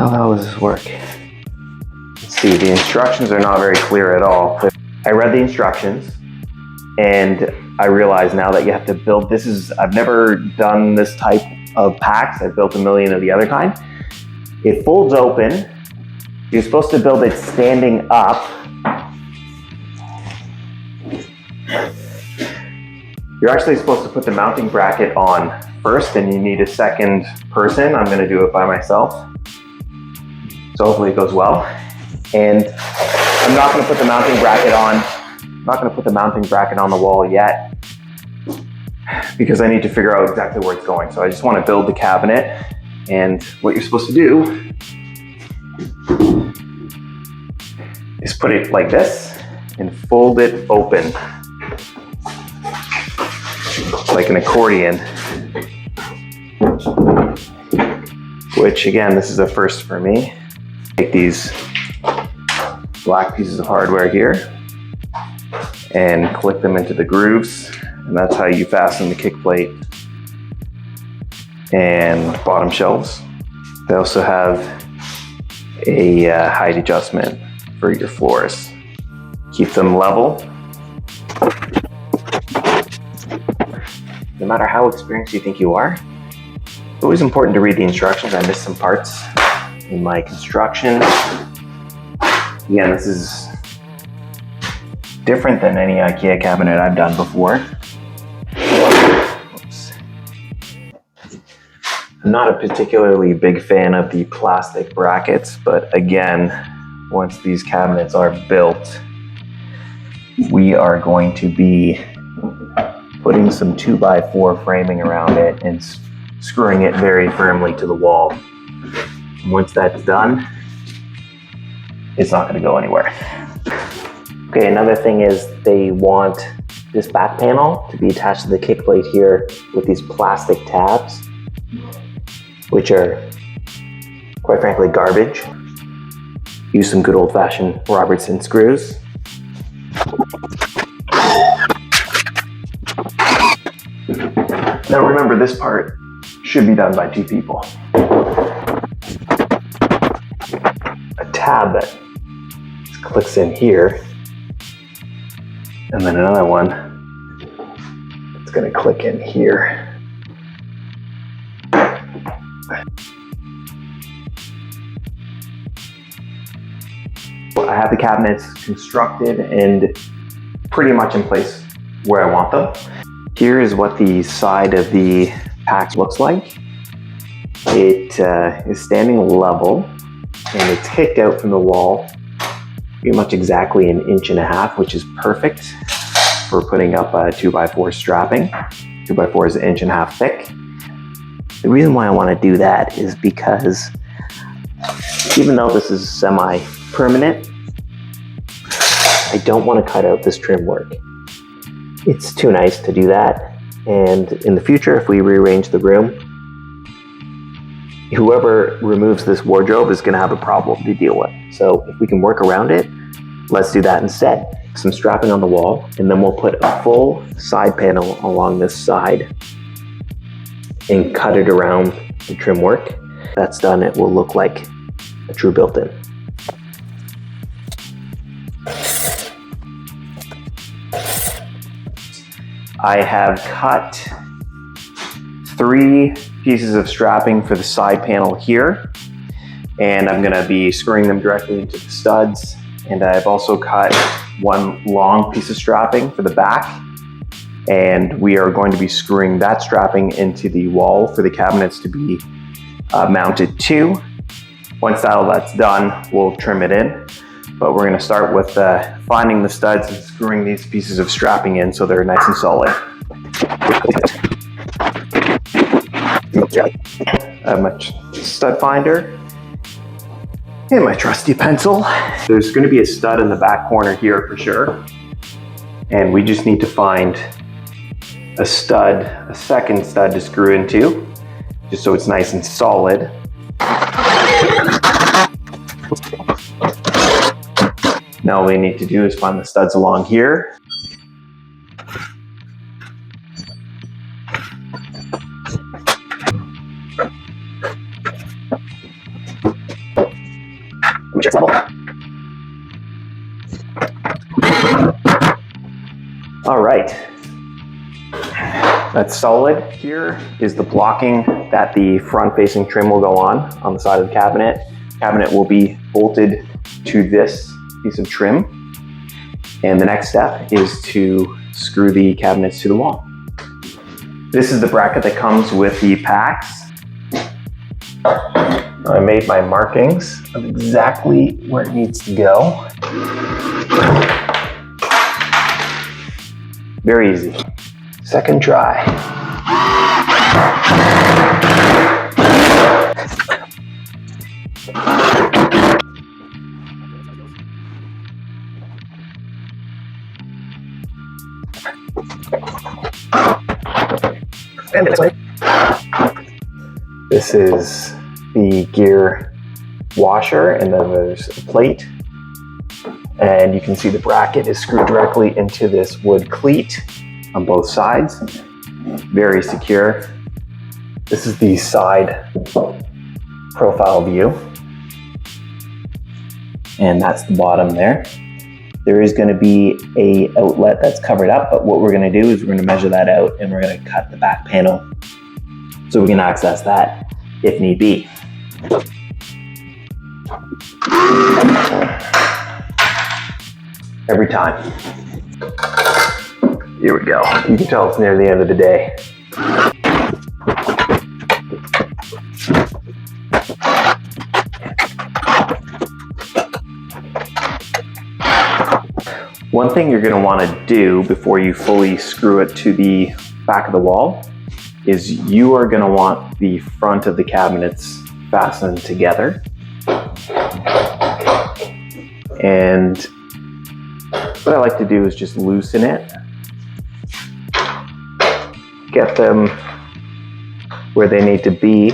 How the hell does this work? Let's see, the instructions are not very clear at all. I read the instructions and I realize now that you have to build, I've never done this type of packs. I've built a million of the other kind. It folds open. You're supposed to build it standing up. You're actually supposed to put the mounting bracket on first, and you need a second person. I'm gonna do it by myself. So hopefully it goes well. And I'm not gonna put the mounting bracket on. I'm not gonna put the mounting bracket on the wall yet because I need to figure out exactly where it's going. So I just wanna build the cabinet, and what you're supposed to do is put it like this and fold it open like an accordion, which again, this is a first for me. Take these black pieces of hardware here and click them into the grooves, and that's how you fasten the kick plate and bottom shelves. They also have a height adjustment for your floors. Keep them level. No matter how experienced you think you are, it's always important to read the instructions. I missed some parts in my construction. Again, this is different than any Ikea cabinet I've done before. Oops. I'm not a particularly big fan of the plastic brackets, but again, once these cabinets are built, we are going to be putting some 2x4 framing around it and screwing it very firmly to the wall. Once that's done, it's not going to go anywhere. Okay, another thing is they want this back panel to be attached to the kick plate here with these plastic tabs, which are, quite frankly, garbage. Use some good old-fashioned Robertson screws. Now remember, this part should be done by 2 people. A tab that clicks in here, and then another one that's going to click in here. I have the cabinets constructed and pretty much in place where I want them. Here is what the side of the pack looks like. It is standing level and it's kicked out from the wall pretty much exactly 1.5 inches, which is perfect for putting up a 2x4 strapping. 2x4 is 1.5 inches thick. The reason why I want to do that is because even though this is semi-permanent, I don't want to cut out this trim work. It's too nice to do that. And in the future, if we rearrange the room, whoever removes this wardrobe is going to have a problem to deal with. So if we can work around it, let's do that instead. Some strapping on the wall, and then we'll put a full side panel along this side and cut it around the trim work. That's done, it will look like a true built-in. I have cut 3 pieces of strapping for the side panel here, and I'm going to be screwing them directly into the studs. And I've also cut 1 long piece of strapping for the back, and we are going to be screwing that strapping into the wall for the cabinets to be mounted to. Once that's done, we'll trim it in. But we're going to start with finding the studs and screwing these pieces of strapping in so they're nice and solid. I have my stud finder and my trusty pencil. There's going to be a stud in the back corner here for sure. And we just need to find a second stud to screw into, just so it's nice and solid. Now all we need to do is find the studs along here. chest level. All right, that's solid. Here is the blocking that the front-facing trim will go on the side of the cabinet. The cabinet will be bolted to this piece of trim, and the next step is to screw the cabinets to the wall. This is the bracket that comes with the packs. I made my markings of exactly where it needs to go. Very easy. Second try. And this way. This is the gear washer, and then there's a plate. And you can see the bracket is screwed directly into this wood cleat on both sides. Very secure. This is the side profile view. And that's the bottom there. There is going to be an outlet that's covered up, but what we're going to do is we're going to measure that out, and we're going to cut the back panel so we can access that if need be. Every time. Here we go. You can tell it's near the end of the day. One thing you're going to want to do before you fully screw it to the back of the wall is you are going to want the front of the cabinets fastened together. And what I like to do is just loosen it, get them where they need to be,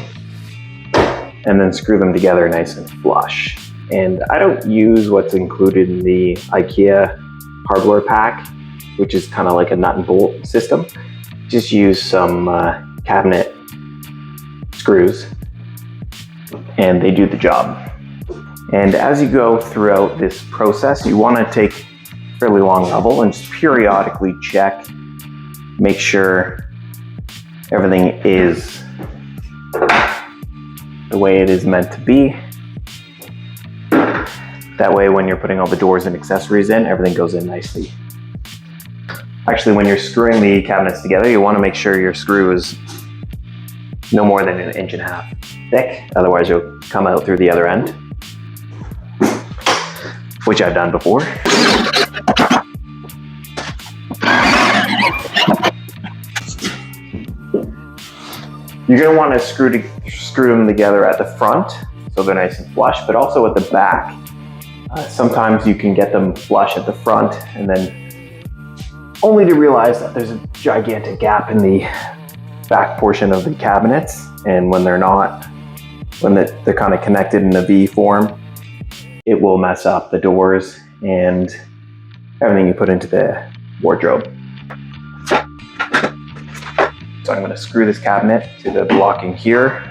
and then screw them together nice and flush. And I don't use what's included in the Ikea hardware pack, which is kind of like a nut and bolt system. Just use some cabinet screws, and they do the job. And as you go throughout this process, you want to take a fairly long level and just periodically check, make sure everything is the way it is meant to be. That way, when you're putting all the doors and accessories in, everything goes in nicely. Actually, when you're screwing the cabinets together, you want to make sure your screw is no more than 1.5 inches thick. Otherwise, you'll come out through the other end, which I've done before. You're going to want to screw them together at the front so they're nice and flush, but also at the back. Sometimes you can get them flush at the front and then only to realize that there's a gigantic gap in the back portion of the cabinets, and when they're not, when they're kind of connected in a V form, it will mess up the doors and everything you put into the wardrobe. So I'm going to screw this cabinet to the blocking here.